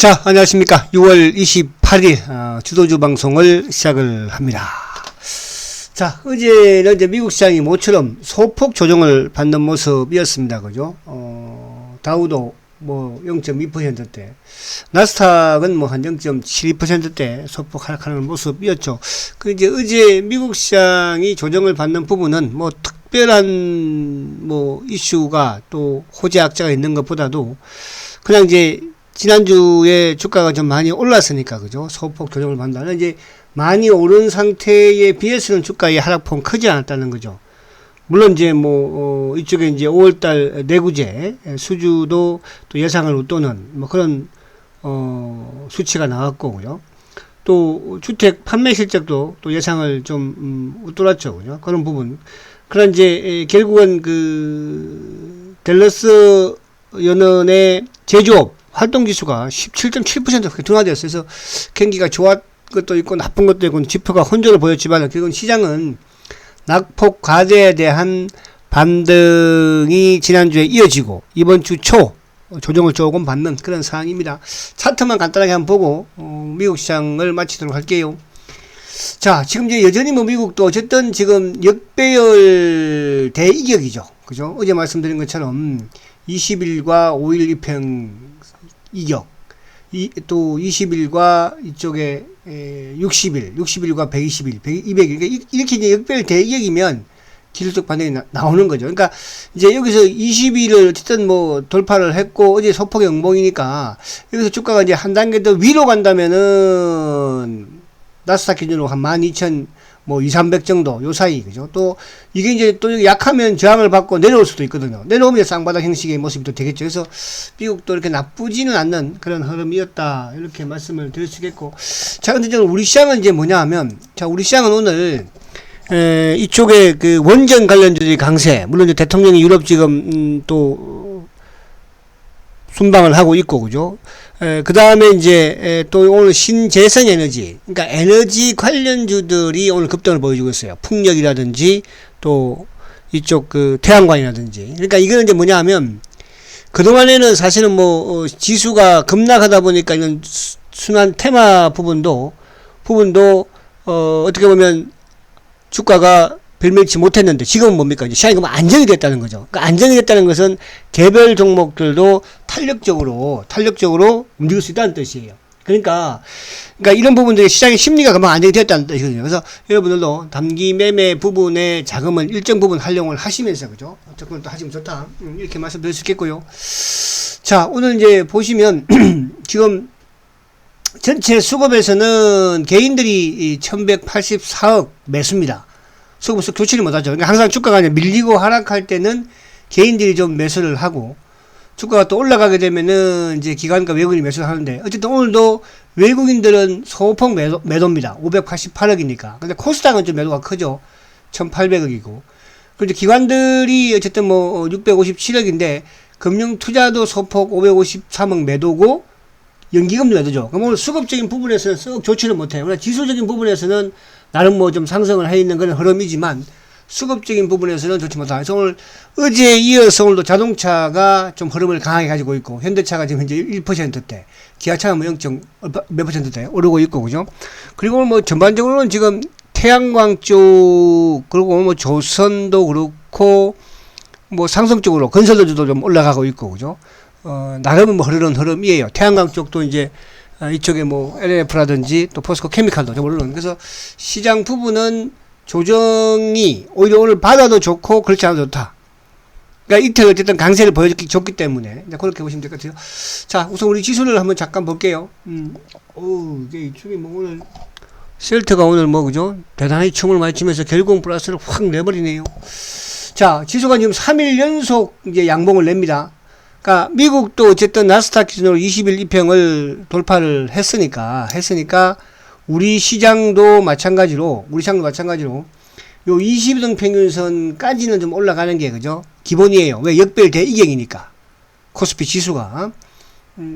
자, 안녕하십니까. 6월 28일 주도주 방송을 시작을 합니다. 자, 어제는 이제 미국 시장이 모처럼 소폭 조정을 받는 모습이었습니다. 그죠? 다우도 뭐 0.2%대, 나스닥은 뭐 한 0.72%대 소폭 하락하는 모습이었죠. 그 이제 어제 미국 시장이 조정을 받는 부분은 뭐 특별한 뭐 이슈가 또 호재 악재가 있는 것보다도 그냥 이제 지난주에 주가가 좀 많이 올랐으니까, 그죠? 소폭 조정을 받는다는 이제 많이 오른 상태에 비해서는 주가의 하락폭은 크지 않았다는 거죠. 물론 이제 뭐 이쪽에 이제 5월달 내구재 수주도 또 예상을 웃도는 뭐 그런 수치가 나왔고, 그죠? 또 주택 판매 실적도 또 예상을 좀 웃돌았죠, 그죠? 그런 부분. 그러나 이제 결국은 그 댈러스 연은의 제조업 활동지수가 17.7% 그렇게 둔화되었어요. 그래서 경기가 좋은 것도 있고 나쁜 것도 있고 지표가 혼조를 보였지만 결국은 시장은 낙폭 과대에 대한 반등이 지난주에 이어지고 이번 주 초 조정을 조금 받는 그런 상황입니다. 차트만 간단하게 한번 보고 미국 시장을 마치도록 할게요. 자, 지금 이제 여전히 뭐 미국도 어쨌든 지금 역배열 대이격이죠. 그죠? 어제 말씀드린 것처럼 20일과 5일 입행 이격, 또 20일과 이쪽에 60일과 120일, 200일, 그러니까 이렇게 이제 역별 대이격이면 기술적 반등이 나오는 거죠. 그러니까 이제 여기서 20일을 어쨌든 뭐 돌파를 했고 어제 소폭의 응봉이니까 여기서 주가가 이제 한 단계 더 위로 간다면은 나스닥 기준으로 한 12,000 뭐 200-300 정도 요 사이, 그죠? 또 이게 이제 또 약하면 저항을 받고 내려올 수도 있거든요. 내려오면 쌍바닥 형식의 모습이 또 되겠죠. 그래서 미국도 이렇게 나쁘지는 않는 그런 흐름이었다, 이렇게 말씀을 드릴 수 있겠고. 자, 근데 우리 시장은 이제 뭐냐 하면, 자, 우리 시장은 오늘 이쪽에 그 원전 관련주들이 강세, 물론 이제 대통령이 유럽 지금 또 순방을 하고 있고, 그죠? 그 다음에 이제 또 오늘 신재생 에너지, 그러니까 에너지 관련주들이 오늘 급등을 보여주고 있어요. 풍력이라든지 또 이쪽 그 태양광이라든지. 그러니까 이거는 이제 뭐냐 하면 그동안에는 사실은 뭐 지수가 급락하다 보니까 이런 순환 테마 부분도 어떻게 보면 주가가 별명치 못했는데 지금은 뭡니까? 이제 시장이 그만 안정이 됐다는 거죠. 그러니까 안정이 됐다는 것은 개별 종목들도 탄력적으로 움직일 수 있다는 뜻이에요. 그러니까 이런 부분들이 시장의 심리가 그만 안정이 됐다는 뜻이거든요. 그래서 여러분들도 단기 매매 부분에 자금을 일정 부분 활용을 하시면서, 그죠? 접근을 또 하시면 좋다, 이렇게 말씀드릴 수 있겠고요. 자, 오늘 이제 보시면 지금 전체 수급에서는 개인들이 1184억 매수입니다. 수급을 썩 좋지를 못하죠. 그러니까 항상 주가가 밀리고 하락할 때는 개인들이 좀 매수를 하고, 주가가 또 올라가게 되면은 이제 기관과 외국인이 매수를 하는데, 어쨌든 오늘도 외국인들은 소폭 매도입니다. 588억이니까. 근데 코스닥은 좀 매도가 크죠. 1800억이고. 그런데 기관들이 어쨌든 뭐 657억인데, 금융투자도 소폭 553억 매도고, 연기금도 매도죠. 그럼 오늘 수급적인 부분에서는 썩 좋지는 못해요. 그러나 지수적인 부분에서는 나름 뭐 좀 상승을 해 있는 그런 흐름이지만 수급적인 부분에서는 좋지 못하다. 그래서 오늘 어제에 이어서 오늘도 자동차가 좀 흐름을 강하게 가지고 있고, 현대차가 지금 현재 1%대, 기아차가 뭐 0. 몇 %대 오르고 있고, 그죠? 그리고 오늘 뭐 전반적으로는 지금 태양광 쪽, 그리고 오늘 뭐 조선도 그렇고, 뭐 상승 쪽으로 건설도주도 좀 올라가고 있고, 그죠? 나름은 뭐 흐르는 흐름이에요. 태양광 쪽도 이제 이쪽에 뭐 LNF라든지 또 포스코 케미칼도 좀 오르는. 그래서 시장 부분은 조정이 오히려 오늘 받아도 좋고 그렇지 않아도 좋다. 그러니까 이틀 어쨌든 강세를 보여줬기 때문에 그렇게 보시면 될 것 같아요. 자, 우선 우리 지수를 한번 잠깐 볼게요. 이게 이쪽에 뭐 오늘 셀트가 오늘 뭐, 그죠? 대단히 춤을 많이 추면서 결국은 플러스를 확 내버리네요. 자, 지수가 지금 3일 연속 이제 양봉을 냅니다. 그러니까 미국도 어쨌든 나스닥 기준으로 20일 이평을 돌파를 했으니까 우리 시장도 마찬가지로 요 20등 평균선까지는 좀 올라가는 게, 그죠? 기본이에요. 왜? 역별 대이격이니까 코스피 지수가.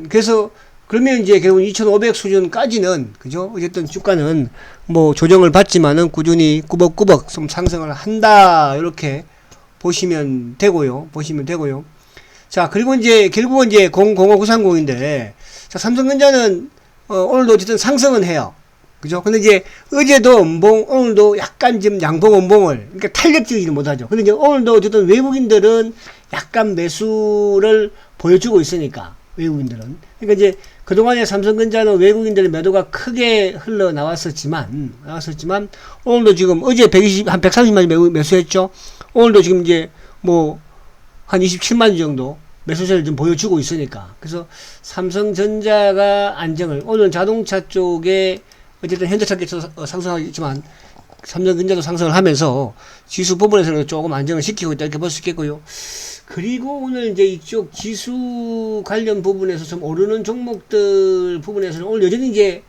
그래서 그러면 이제 결국 2,500 수준까지는, 그죠? 어쨌든 주가는 뭐 조정을 받지만은 꾸준히 꾸벅꾸벅 좀 상승을 한다, 이렇게 보시면 되고요. 자, 그리고 이제 결국은 이제 005930인데 자, 삼성전자는 오늘도 어쨌든 상승은 해요. 그죠? 근데 이제 어제도 오늘도 약간 지금 양봉 원봉을, 그러니까 탄력적이지 못하죠. 근데 이제 오늘도 어쨌든 외국인들은 약간 매수를 보여주고 있으니까, 외국인들은. 그러니까 이제 그동안에 삼성전자는 외국인들의 매도가 크게 흘러나왔었지만, 오늘도 지금 어제 한 130만 매수했죠? 오늘도 지금 이제 한 27만 정도 매수세를 좀 보여주고 있으니까. 그래서 삼성전자가 안정을, 오늘 자동차 쪽에 어쨌든 현대차께서 상승하겠지만 삼성전자도 상승을 하면서 지수 부분에서는 조금 안정을 시키고 있다 이렇게 볼 수 있겠고요. 그리고 오늘 이제 이쪽 지수 관련 부분에서 좀 오르는 종목들 부분에서는 오늘 여전히 이제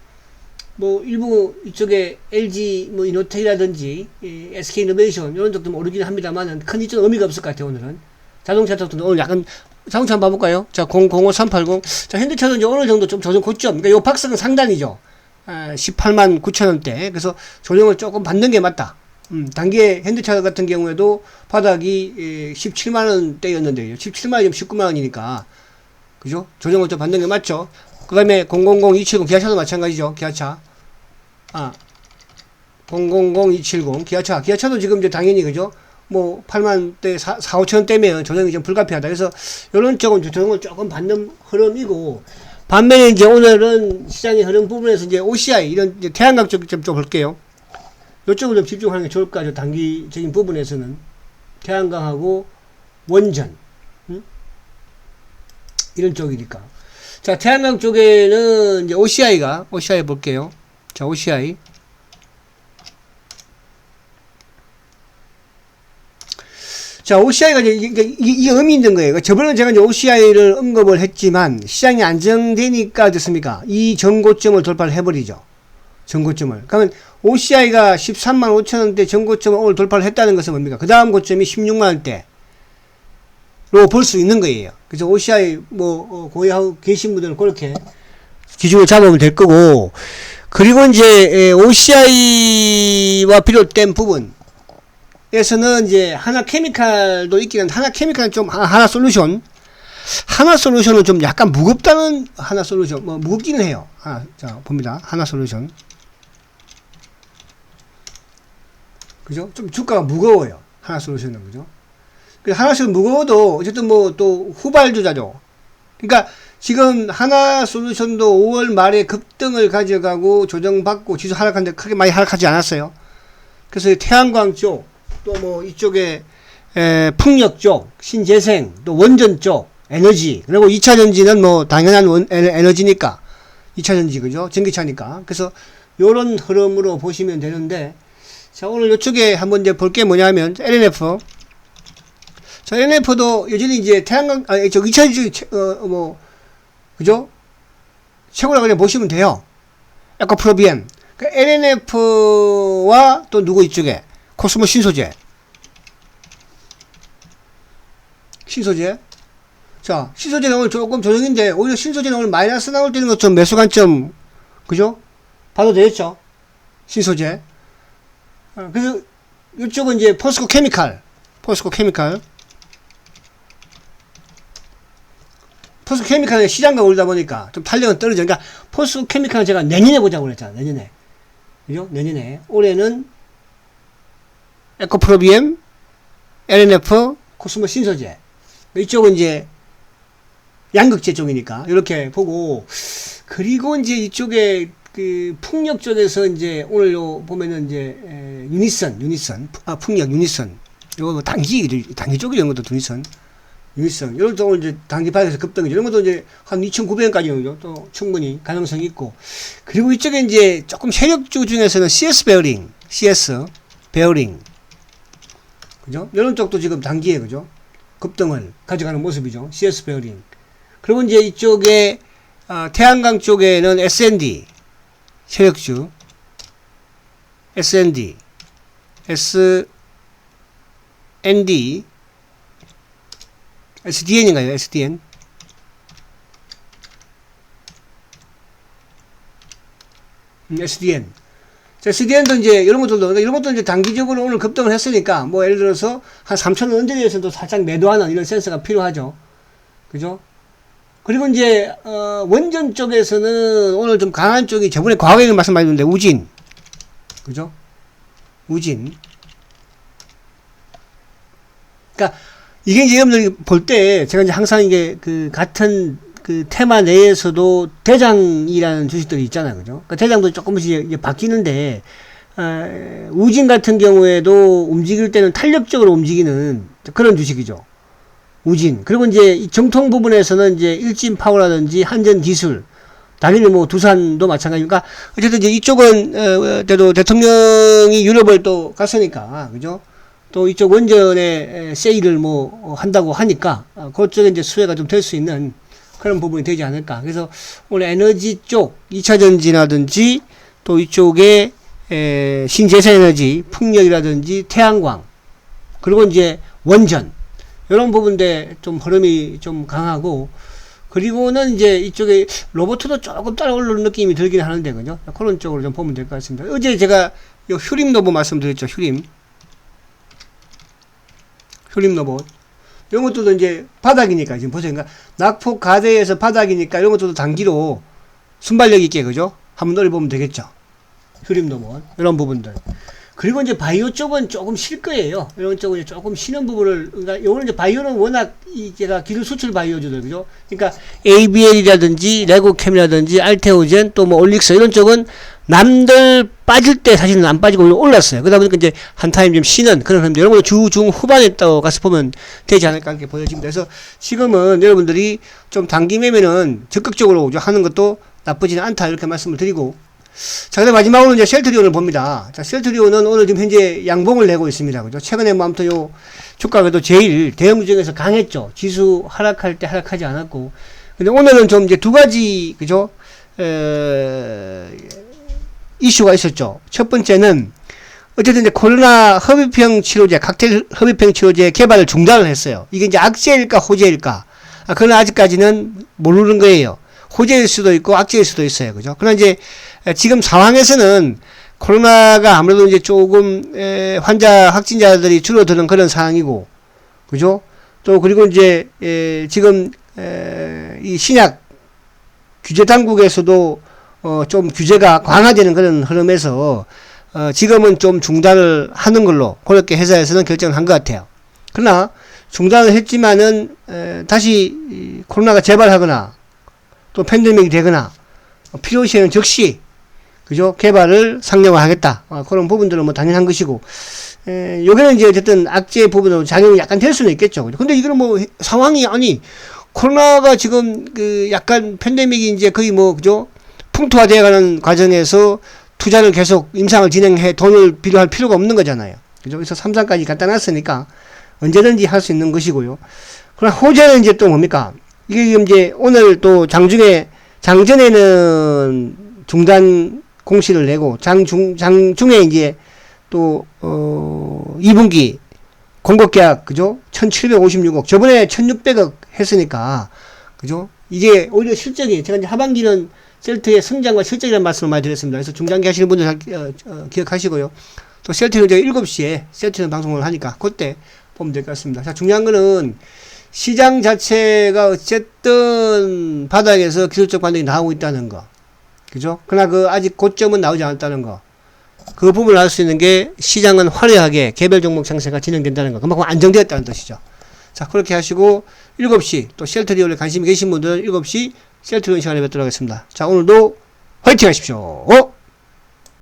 일부 이쪽에 LG 이노텍이라든지 SK이노베이션 이런 쪽도 오르긴 합니다만 큰 이쪽 의미가 없을 것 같아요. 오늘은 자동차 쪽도 오늘 약간 자동차 한번 봐볼까요? 자, 005380. 자, 현대차도 이제 오늘 정도 좀 조정 고점. 그러니까 요 박스는 상단이죠. 18만 9천원대. 그래서 조정을 조금 받는 게 맞다. 단기에 현대차 같은 경우에도 바닥이 17만원대였는데요. 17만원이면 19만원이니까. 그죠? 조정을 좀 받는 게 맞죠? 그 다음에 000270 기아차도 마찬가지죠. 기아차. 000270 기아차도 지금 이제 당연히 그죠? 8만대 4, 5천원대면 조정이 좀 불가피하다. 그래서 요런 쪽은 조정을 조금 받는 흐름이고, 반면에 이제 오늘은 시장의 흐름 부분에서 이제 OCI 이런 이제 태양광 쪽 좀 볼게요. 이쪽을 좀 집중하는 게 좋을 것 같아요. 단기적인 부분에서는 태양광하고 원전 이런 쪽이니까. 자, 태양광 쪽에는 이제 OCI 볼게요. 자, OCI. 자, OCI가 이제, 이게 의미 있는 거예요. 저번에 제가 이제 OCI를 언급을 했지만, 시장이 안정되니까, 됐습니까? 이 전고점을 돌파를 해버리죠. 전고점을. 그러면, OCI가 13만 5천원대 전고점을 오늘 돌파를 했다는 것은 뭡니까? 그 다음 고점이 16만원대로 볼 수 있는 거예요. 그래서 OCI, 고려하고 계신 분들은 그렇게 기준을 잡으면 될 거고, 그리고 이제, OCI와 비롯된 부분, 에서는 이제 하나케미칼도 있긴 한데 하나케미칼은 좀 하나솔루션은 좀 약간 무겁다는 하나솔루션 무겁기는 해요. 자 봅니다. 하나솔루션 그죠? 좀 주가가 무거워요. 하나솔루션은 그죠? 하나솔루션 무거워도 어쨌든 또 후발주자죠. 그러니까 지금 하나솔루션도 5월 말에 급등을 가져가고 조정받고 지수 하락하는데 크게 많이 하락하지 않았어요. 그래서 태양광 쪽 또 이쪽에 풍력 쪽, 신재생, 또 원전 쪽, 에너지, 그리고 2차전지는 당연한 에너지니까 2차전지 그죠? 전기차니까. 그래서 요런 흐름으로 보시면 되는데, 자, 오늘 요쪽에 한번 이제 볼 게 뭐냐면 LNF. 자, LNF도 여전히 이제 태양광 2차전지 그죠? 최고라고 그냥 보시면 돼요. 에코프로비엠. 그러니까 LNF와 또 누구 이쪽에 코스모 신소재. 자, 신소재는 오늘 조금 조정인데, 오히려 신소재는 오늘 마이너스 나올 때는 것 좀 매수 관점, 그죠? 봐도 되겠죠? 신소재. 그래서, 이쪽은 이제 포스코 케미칼. 포스코 케미칼은 시장과 올리다 보니까 좀 탄력은 떨어져. 그러니까, 포스코 케미칼은 제가 내년에 보자고 그랬잖아, 내년에. 그죠? 내년에. 올해는 에코프로비엠, LNF, 코스모 신소재. 이쪽은 이제 양극재 쪽이니까 이렇게 보고, 그리고 이제 이쪽에 그 풍력 쪽에서 이제 오늘 보면은 이제 유니선 풍력 유니선 요거 단기 쪽이 이런 것도 유니선 이런 또 이제 단기 바닥에서 급등이죠. 이런 것도 이제 한 2,900원까지 또 충분히 가능성이 있고, 그리고 이쪽에 이제 조금 세력주 중에서는 CS 베어링 그죠? 이런 쪽도 지금 단기에 그죠? 급등을 가져가는 모습이죠. CS 베어링. 그리고 이제 이쪽에 태양광 쪽에는 SND 세력주 SND인가요? SDN. SDN. 자, SDN도 이제 이런 것도 이제 단기적으로 오늘 급등을 했으니까 예를 들어서 한 3,000원 언저리에서도 살짝 매도하는 이런 센스가 필요하죠. 그죠? 그리고 이제 원전 쪽에서는 오늘 좀 강한 쪽이 저번에 과거에 말씀 많이 드렸는데 우진, 그죠? 우진. 그러니까 이게 이제 여러분들이 볼 때 제가 이제 항상 이게 그 같은 그 테마 내에서도 대장이라는 주식들이 있잖아요, 그죠? 그러니까 대장도 조금씩 이제 바뀌는데 우진 같은 경우에도 움직일 때는 탄력적으로 움직이는 그런 주식이죠. 우진. 그리고 이제 정통 부분에서는 이제 일진파워라든지 한전기술, 당연히 뭐 두산도 마찬가지니까 어쨌든 이제 이쪽은 그래도 대통령이 유럽을 또 갔으니까, 그죠? 또 이쪽 원전에 세일을 뭐 한다고 하니까 그쪽에 이제 수혜가 좀 될 수 있는 그런 부분이 되지 않을까. 그래서 오늘 에너지 쪽 2차 전지라든지 또 이쪽에 신재생에너지, 풍력이라든지 태양광, 그리고 이제 원전, 이런 부분들 좀 흐름이 좀 강하고, 그리고는 이제 이쪽에 로봇도 조금 따라오르는 느낌이 들긴 하는데, 그죠? 그런 쪽으로 좀 보면 될 것 같습니다. 어제 제가 요 휴림 로봇 말씀드렸죠, 휴림 로봇. 이런 것들도 이제 바닥이니까, 지금 보세요. 그러니까 낙폭 가대에서 바닥이니까 이런 것들도 단기로 순발력 있게, 그죠? 한번 노려보면 되겠죠. 휴림 로봇. 이런 부분들. 그리고 이제 바이오 쪽은 조금 쉴 거예요. 이런 쪽은 이제 조금 쉬는 부분을, 그러니까 요거는 이제 바이오는 워낙 제가 기술 수출 바이오주들, 그죠? 그러니까 ABL이라든지 레고캠이라든지 알테오젠 또 뭐 올릭스 이런 쪽은 남들 빠질 때 사실은 안 빠지고 올랐어요. 그러다 보니까 이제 한 타임 좀 쉬는 그런 흐름들. 여러분 중 후반에 또 가서 보면 되지 않을까 이렇게 보여집니다. 그래서 지금은 여러분들이 좀 단기 매매는 적극적으로 하는 것도 나쁘지는 않다 이렇게 말씀을 드리고, 자, 근데 마지막으로 이제 셀트리온을 봅니다. 자, 셀트리온은 오늘 지금 현재 양봉을 내고 있습니다. 그죠? 최근에 뭐 아무튼 요 주가가 그래도 제일 대형 중에서 강했죠. 지수 하락할 때 하락하지 않았고. 근데 오늘은 좀 이제 두 가지, 그죠? 이슈가 있었죠. 첫 번째는 어쨌든 이제 코로나 흡입형 치료제, 칵테일 흡입형 치료제 개발을 중단을 했어요. 이게 이제 악재일까 호재일까? 그건 아직까지는 모르는 거예요. 호재일 수도 있고 악재일 수도 있어요. 그죠? 그러나 이제 지금 상황에서는 코로나가 아무래도 이제 조금 환자 확진자들이 줄어드는 그런 상황이고, 그죠? 또 그리고 이제 지금 이 신약 규제 당국에서도 좀 규제가 강화되는 그런 흐름에서 지금은 좀 중단을 하는 걸로 그렇게 회사에서는 결정을 한 것 같아요. 그러나 중단을 했지만은 다시 코로나가 재발하거나 또 팬데믹이 되거나 필요시에는 즉시, 그죠? 개발을 상용화하겠다. 그런 부분들은 뭐 당연한 것이고, 요게는 이제 어쨌든 악재 부분으로 작용이 약간 될 수는 있겠죠. 근데 이거는 뭐 상황이, 아니, 코로나가 지금 그 약간 팬데믹이 이제 거의 뭐, 그죠? 풍토화되어 가는 과정에서 투자를 계속 임상을 진행해 돈을 필요할 필요가 없는 거잖아요. 그죠? 그래서 3상까지 갖다 놨으니까 언제든지 할 수 있는 것이고요. 그러나 호재는 이제 또 뭡니까? 이게 이제 오늘 또 장전에는 중단 공시를 내고 장중에 이제 또 2분기 공급계약, 그죠? 1756억, 저번에 1600억 했으니까, 그죠? 이게 오히려 실적이, 제가 이제 하반기는 셀트의 성장과 실적이라는 말씀을 많이 드렸습니다. 그래서 중장기 하시는 분들 잘 기억하시고요. 또 셀트는 이제 7시에 셀트는 방송을 하니까 그때 보면 될 것 같습니다. 자, 중요한 거는 시장 자체가 어쨌든 바닥에서 기술적 반등이 나오고 있다는 거, 그죠? 그러나 그 아직 고점은 나오지 않았다는 거, 그 부분을 알 수 있는 게 시장은 화려하게 개별 종목 상세가 진행된다는 거, 그만큼 안정되었다는 뜻이죠. 자, 그렇게 하시고 7시 또 셀트리온에 관심이 계신 분들은 7시 셀트리온 시간에 뵙도록 하겠습니다. 자, 오늘도 화이팅 하십시오.